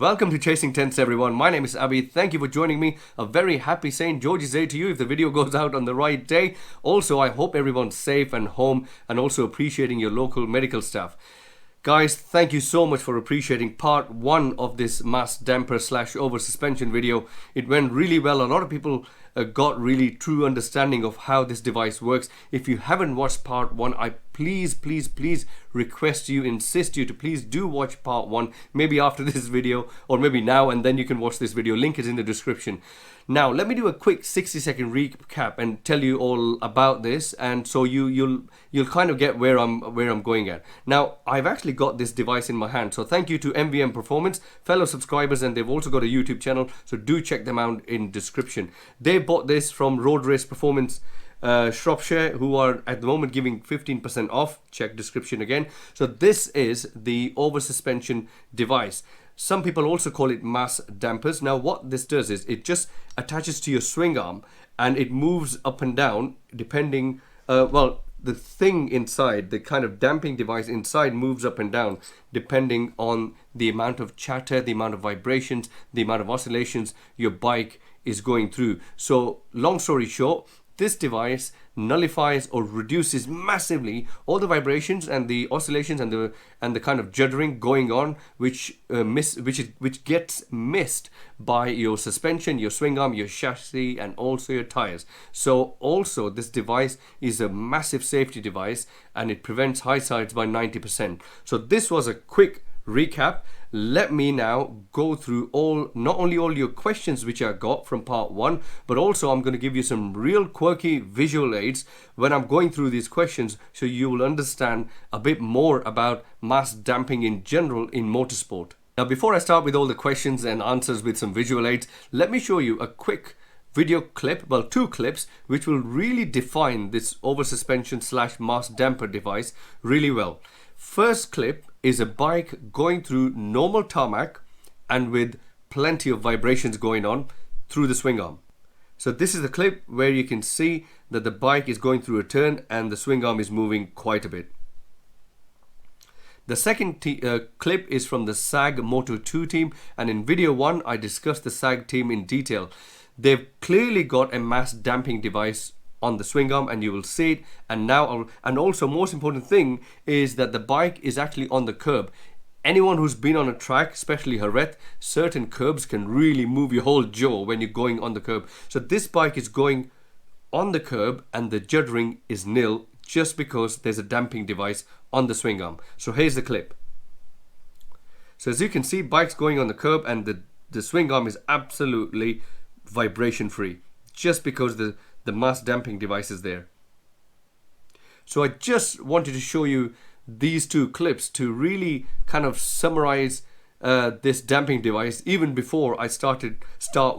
Welcome to Chasing Tents, everyone. My name is Abhi. Thank you for joining me. A very happy St. George's Day to you if the video goes out on the right day. Also, I hope everyone's safe and home and also appreciating your local medical staff. Guys, thank you so much for appreciating part 1 of this mass damper / over suspension video. It went really well. A lot of people got really true understanding of how this device works. If you haven't watched part 1, I please request you, insist you to please do watch part 1, maybe after this video or maybe now, and then you can watch this video. Link is in the description. Now let me do a quick 60-second recap and tell you all about this, and so you'll kind of get where I'm going at. Now I've actually got this device in my hand, so thank you to MVM Performance, fellow subscribers, and they've also got a YouTube channel, so do check them out in description. They bought this from Road Race Performance Shropshire, who are at the moment giving 15% off. Check description again. So this is the over suspension device. Some people also call it mass dampers. Now what this does is it just attaches to your swing arm and it moves up and down depending, the thing inside, the kind of damping device inside moves up and down depending on the amount of chatter, the amount of vibrations, the amount of oscillations your bike is going through. So long story short, this device nullifies or reduces massively all the vibrations and the oscillations and the kind of juddering going on, which gets missed by your suspension, your swing arm, your chassis, and also your tires. So also this device is a massive safety device and it prevents high sides by 90%. So this was a quick recap. Let me now go through not only all your questions which I got from part 1, but also I'm going to give you some real quirky visual aids when I'm going through these questions, so you will understand a bit more about mass damping in general in motorsport. Now before I start with all the questions and answers with some visual aids, let me show you a quick video clip, well, 2 clips, which will really define this over suspension / mass damper device really well. First clip is a bike going through normal tarmac and with plenty of vibrations going on through the swing arm. So this is the clip where you can see that the bike is going through a turn and the swing arm is moving quite a bit. The second clip is from the SAG Moto 2 team, and in video 1 I discussed the SAG team in detail. They've clearly got a mass damping device on the swing arm, and you will see it. And also most important thing is that the bike is actually on the curb. Anyone who's been on a track, especially Jerez, certain curbs can really move your whole jaw when you're going on the curb. So this bike is going on the curb and the juddering is nil just because there's a damping device on the swing arm. So here's the clip. So as you can see, bike's going on the curb and the swing arm is absolutely vibration free just because the mass damping device is there. So I just wanted to show you these 2 clips to really kind of summarize this damping device even before I start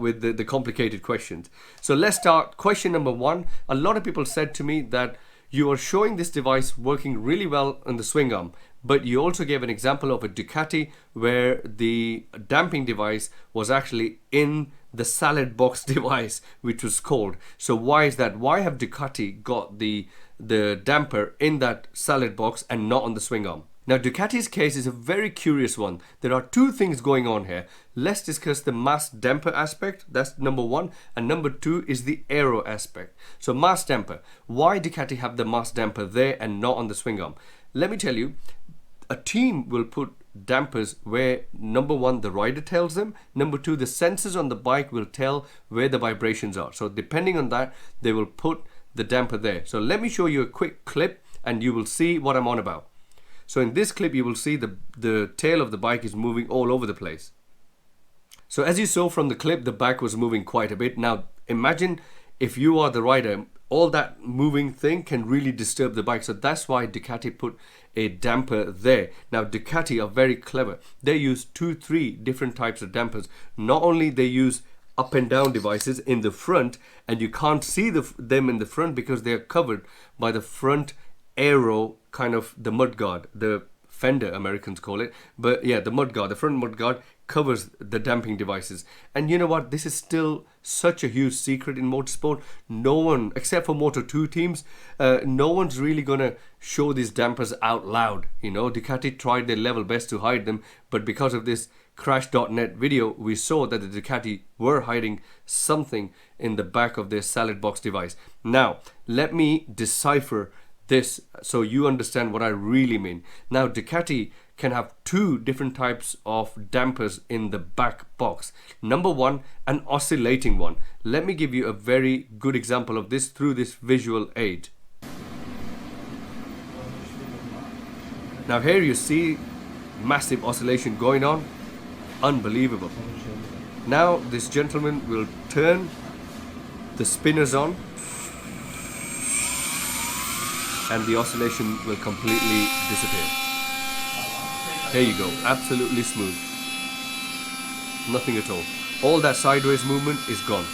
with the complicated questions. So let's start. Question number 1. A lot of people said to me that you are showing this device working really well on the swing arm, but you also gave an example of a Ducati where the damping device was actually in the salad box device, which was cold. So why is that? Why have Ducati got the damper in that salad box and not on the swing arm? Now Ducati's case is a very curious one. There are 2 things going on here. Let's discuss the mass damper aspect. That's number 1. And number 2 is the aero aspect. So mass damper. Why Ducati have the mass damper there and not on the swing arm? Let me tell you, a team will put dampers where number 1 the rider tells them, number 2 the sensors on the bike will tell where the vibrations are. So depending on that, they will put the damper there. So let me show you a quick clip and you will see what I'm on about. So in this clip you will see the tail of the bike is moving all over the place. So as you saw from the clip, the bike was moving quite a bit. Now imagine if you are the rider, all that moving thing can really disturb the bike. So that's why Ducati put a damper there. Now Ducati are very clever. They use 2-3 different types of dampers. Not only they use up and down devices in the front, and you can't see them in the front because they are covered by the front aero, kind of the mudguard, the fender Americans call it, but yeah, the mudguard, the front mudguard covers the damping devices. And you know what, this is still such a huge secret in motorsport. No one, except for Moto2 teams, no one's really gonna show these dampers out loud. You know, Ducati tried their level best to hide them, but because of this crash.net video, we saw that the Ducati were hiding something in the back of their salad box device. Now, let me decipher this so you understand what I really mean. Now, Ducati can have two different types of dampers in the back box. Number one, an oscillating one. Let me give you a very good example of this through this visual aid. Now here you see massive oscillation going on. Unbelievable. Now this gentleman will turn the spinners on and the oscillation will completely disappear. There you go, absolutely smooth. Nothing at all. All that sideways movement is gone.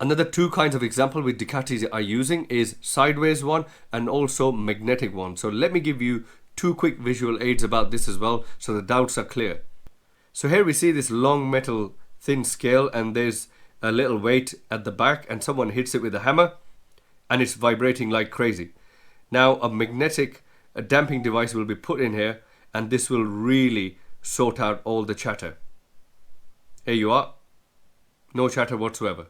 Another two kinds of example with Ducatis are using is sideways one and also magnetic one. So let me give you two quick visual aids about this as well so the doubts are clear. So here we see this long metal thin scale and there's a little weight at the back and someone hits it with a hammer and it's vibrating like crazy. Now a magnetic damping device will be put in here and this will really sort out all the chatter. Here you are, no chatter whatsoever.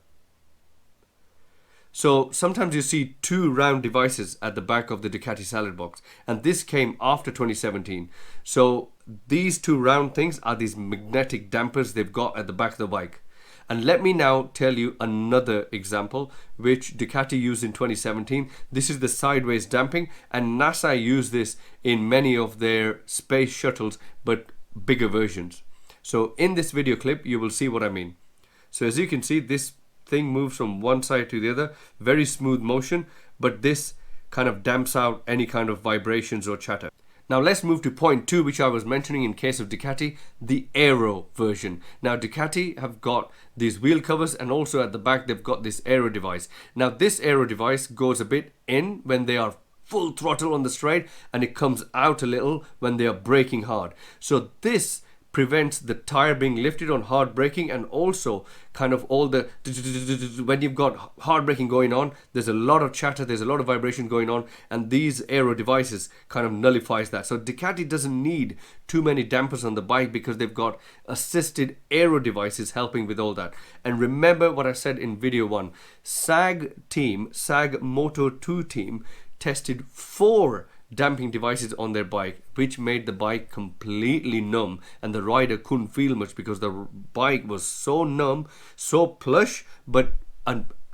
So sometimes you see two round devices at the back of the Ducati salad box, and this came after 2017. So these two round things are these magnetic dampers they've got at the back of the bike. And let me now tell you another example which Ducati used in 2017. This is the sideways damping, and NASA used this in many of their space shuttles, but bigger versions. So in this video clip you will see what I mean. So as you can see, this thing moves from one side to the other, very smooth motion, but this kind of damps out any kind of vibrations or chatter. Now let's move to point two, which I was mentioning in case of Ducati, the Aero version. Now Ducati have got these wheel covers and also at the back they've got this Aero device. Now this Aero device goes a bit in when they are full throttle on the straight and it comes out a little when they are braking hard. So this prevents the tire being lifted on hard braking, and also kind of all the when you've got hard braking going on, there's a lot of chatter, there's a lot of vibration going on, and these Aero devices kind of nullifies that. So Ducati doesn't need too many dampers on the bike because they've got assisted Aero devices helping with all that. And remember what I said in video one, SAG Moto 2 team tested 4 damping devices on their bike, which made the bike completely numb and the rider couldn't feel much because the bike was so numb, so plush, but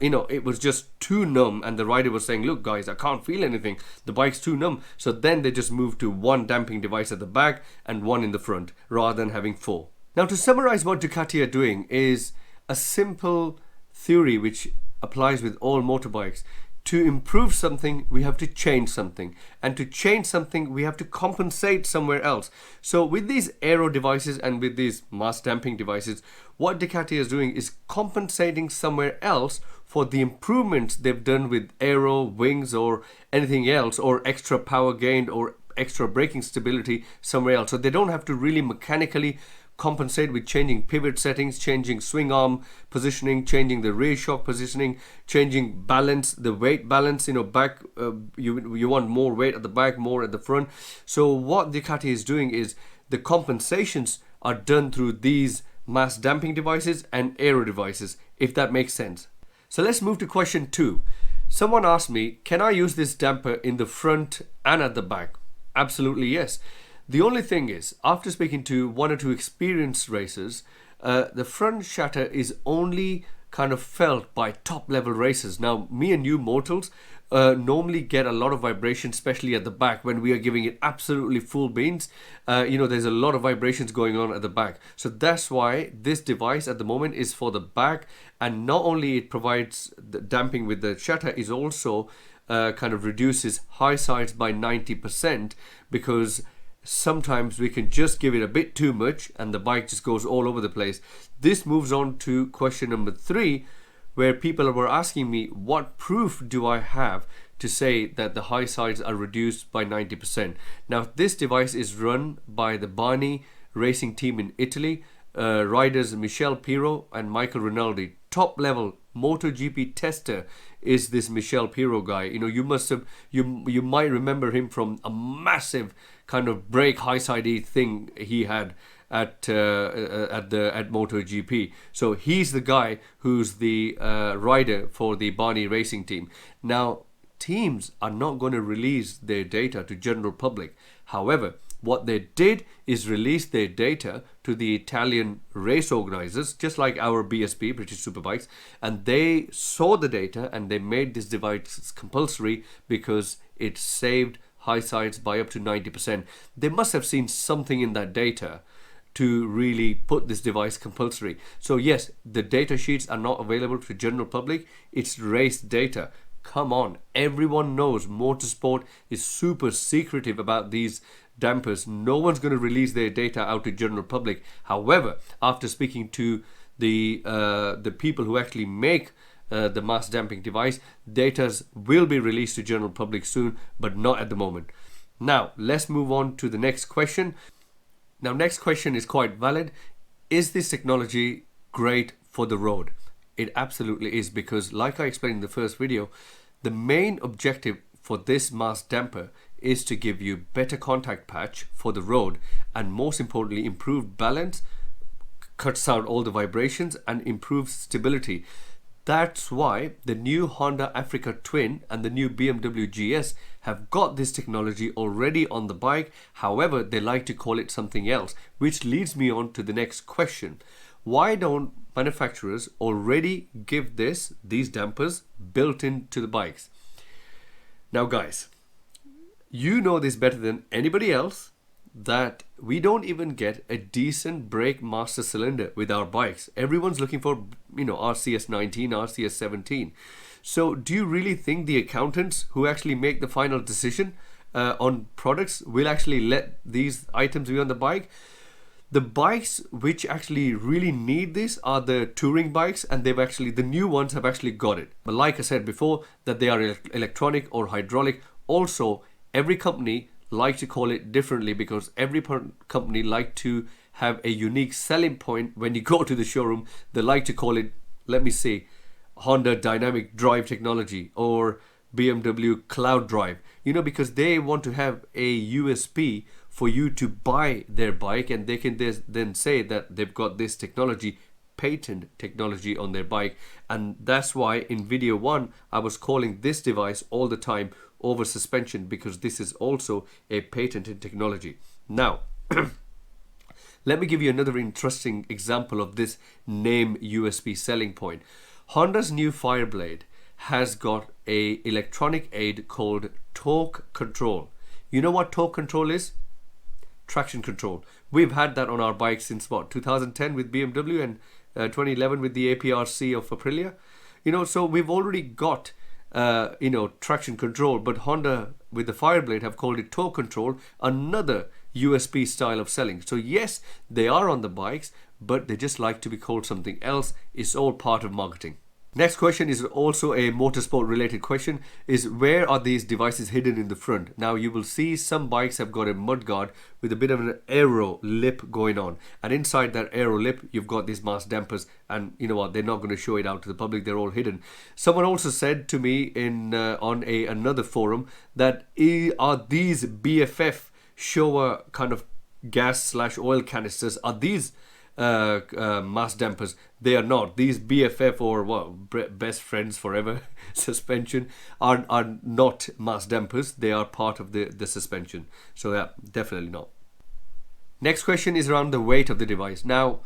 it was just too numb, and the rider was saying, look guys, I can't feel anything, the bike's too numb. So then they just moved to one damping device at the back and one in the front rather than having 4. Now to summarize what Ducati are doing is a simple theory which applies with all motorbikes. To improve something, we have to change something. And to change something, we have to compensate somewhere else. So with these Aero devices and with these mass damping devices, what Ducati is doing is compensating somewhere else for the improvements they've done with Aero, wings or anything else, or extra power gained or extra braking stability somewhere else. So they don't have to really mechanically compensate with changing pivot settings, changing swing arm positioning, changing the rear shock positioning, changing balance, the weight balance, back, you want more weight at the back, more at the front. So what Ducati is doing is the compensations are done through these mass damping devices and Aero devices, if that makes sense. So let's move to question 2. Someone asked me, can I use this damper in the front and at the back? Absolutely yes. The only thing is, after speaking to 1 or 2 experienced racers, the front chatter is only kind of felt by top level racers. Now, me and you mortals normally get a lot of vibration, especially at the back when we are giving it absolutely full beans. There's a lot of vibrations going on at the back. So that's why this device at the moment is for the back, and not only it provides the damping with the chatter, is also kind of reduces high sides by 90%, because sometimes we can just give it a bit too much and the bike just goes all over the place. This moves on to question number 3, where people were asking me, what proof do I have to say that the high sides are reduced by 90%? Now, this device is run by the Barni racing team in Italy, riders Michele Pirro and Michael Rinaldi. Top level MotoGP tester is this Michele Pirro guy. You might remember him from a massive kind of brake high sidey thing he had at MotoGP. So he's the guy who's the rider for the Barney Racing team. Now, teams are not going to release their data to general public. However, what they did is release their data to the Italian race organizers, just like our BSP, British Superbikes, and they saw the data and they made this device compulsory because it saved high sides by up to 90%. They must have seen something in that data to really put this device compulsory. So yes, the data sheets are not available to general public. It's race data. Come on, everyone knows motorsport is super secretive about these dampers. No one's going to release their data out to general public. However, after speaking to the people who actually make the mass damping device, data will be released to general public soon, but not at the moment. Now, let's move on to the next question. Now, next question is quite valid. Is this technology great for the road? It absolutely is, because like I explained in the first video, the main objective for this mass damper is to give you better contact patch for the road, and most importantly, improved balance, cuts out all the vibrations and improves stability. That's why the new Honda Africa Twin and the new BMW GS have got this technology already on the bike. However, they like to call it something else, which leads me on to the next question. Why don't manufacturers already give these dampers built into the bikes? Now guys, you know this better than anybody else, that we don't even get a decent brake master cylinder with our bikes. Everyone's looking for, RCS 19, RCS 17. So do you really think the accountants who actually make the final decision on products will actually let these items be on the bike? The bikes which actually really need this are the touring bikes, and the new ones have actually got it. But like I said before, that they are electronic or hydraulic. Also, every company like to call it differently, because every company like to have a unique selling point. When you go to the showroom, they like to call it, let me see, Honda Dynamic Drive Technology or BMW Cloud Drive, because they want to have a USP for you to buy their bike, and they can then say that they've got this technology, patent technology on their bike. And that's why in video 1 I was calling this device all the time over suspension, because this is also a patented technology. Now let me give you another interesting example of this name USP selling point. Honda's new Fireblade has got a electronic aid called torque control. You know what torque control is? Traction control. We've had that on our bikes since 2010 with BMW, and 2011 with the APRC of Aprilia. So we've already got traction control, but Honda with the Fireblade have called it torque control, another USP style of selling. So yes, they are on the bikes, but they just like to be called something else. It's all part of marketing. Next question is also a motorsport related question, is where are these devices hidden in the front? Now you will see some bikes have got a mudguard with a bit of an aero lip going on, and inside that aero lip you've got these mass dampers, and you know what, they're not going to show it out to the public, they're all hidden. Someone also said to me in on another forum that are these BFF shower kind of gas/oil canisters, are these mass dampers? They are not. These BFF or best friends forever suspension are not mass dampers. They are part of the suspension. So yeah, definitely not. Next question is around the weight of the device. Now,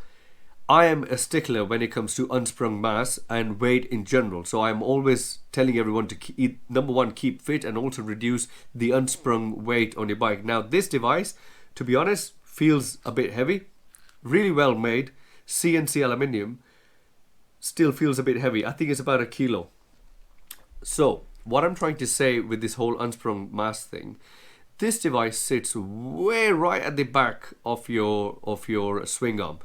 I am a stickler when it comes to unsprung mass and weight in general. So I'm always telling everyone to number one, keep fit, and also reduce the unsprung weight on your bike. Now this device, to be honest, feels a bit heavy. Really well made, CNC aluminium, still feels a bit heavy. I think it's about 1 kilo. So what I'm trying to say with this whole unsprung mass thing, this device sits way right at the back of your swing arm,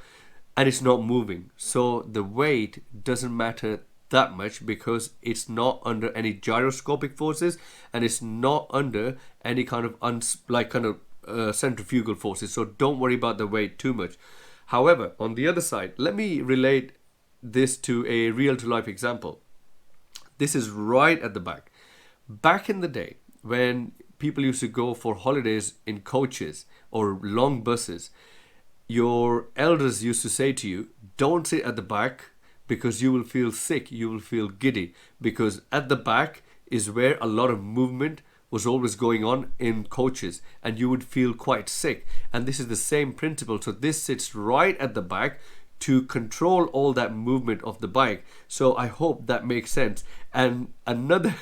and it's not moving. So the weight doesn't matter that much, because it's not under any gyroscopic forces, and it's not under any kind of centrifugal forces. So don't worry about the weight too much. However, on the other side, let me relate this to a real-to-life example. This is right at the back. Back in the day, when people used to go for holidays in coaches or long buses, your elders used to say to you, don't sit at the back because you will feel sick, you will feel giddy, because at the back is where a lot of movement was always going on in coaches, and you would feel quite sick. And this is the same principle. So this sits right at the back to control all that movement of the bike. So I hope that makes sense. And another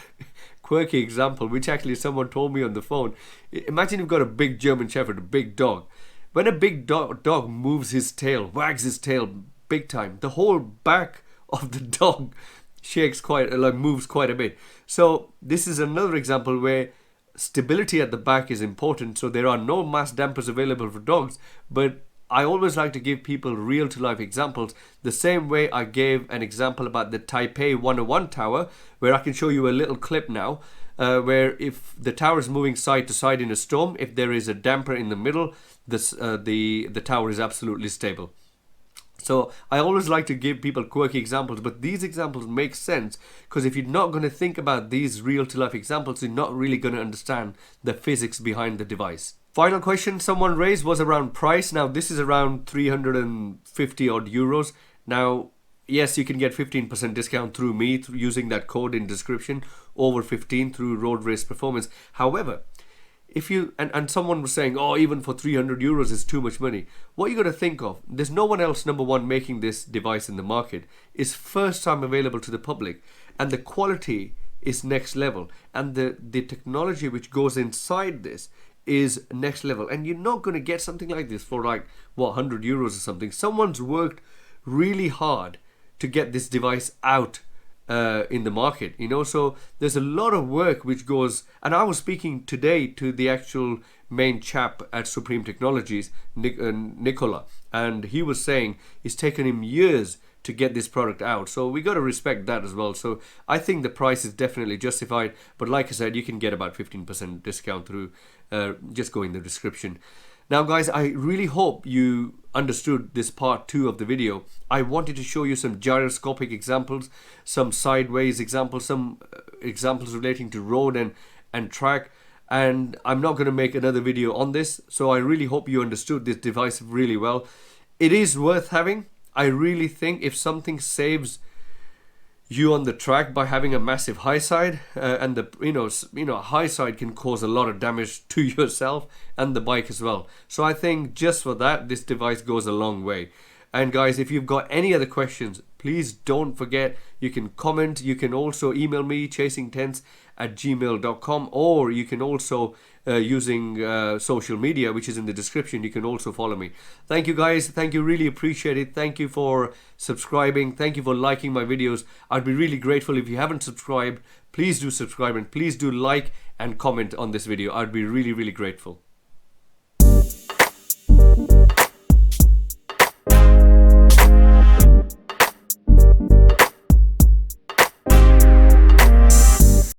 quirky example, which actually someone told me on the phone, imagine you've got a big German Shepherd, a big dog. When a big dog moves his tail, wags his tail big time, the whole back of the dog shakes quite, like moves quite a bit. So this is another example where stability at the back is important. So there are no mass dampers available for dogs, but I always like to give people real to life examples, the same way I gave an example about the Taipei 101 tower, where I can show you a little clip now, where if the tower is moving side to side in a storm, if there is a damper in the middle, the tower is absolutely stable. So I always like to give people quirky examples, but these examples make sense because if you're not going to think about these real to life examples, you're not really going to understand the physics behind the device. Final question someone raised was around price. Now this is around 350 odd euros. Now, yes, you can get 15% discount through me using that code in description, over 15 through Road Race Performance. However, if you and someone was saying, oh, even for 300 euros is too much money, what you got to think of, there's no one else, number one, making this device in the market. It's first time available to the public, and the quality is next level, and the technology which goes inside this is next level. And you're not going to get something like this for like, what, 100 euros or something. Someone's worked really hard to get this device out in the market, you know. So there's a lot of work which goes, and I was speaking today to the actual main chap at Supreme Technologies, Nicola, and he was saying it's taken him years to get this product out. So we got to respect that as well. So I think the price is definitely justified, but like I said, you can get about 15% discount through just go in the description. Now guys, I really hope you understood this part 2 of the video. I wanted to show you some gyroscopic examples, some sideways examples, some examples relating to road and track, and I'm not going to make another video on this. So I really hope you understood this device really well. It is worth having. I really think if something saves you on the track by having a massive high side, and the high side can cause a lot of damage to yourself and the bike as well. So I think just for that, this device goes a long way. And guys, if you've got any other questions, please don't forget, you can comment. You can also email me, chasingtents@gmail.com, or you can also using social media, which is in the description, you can also follow me. Thank you guys, thank you, really appreciate it. Thank you for subscribing, thank you for liking my videos. I'd be really grateful if you haven't subscribed. Please do subscribe, and please do like and comment on this video. I'd be really grateful.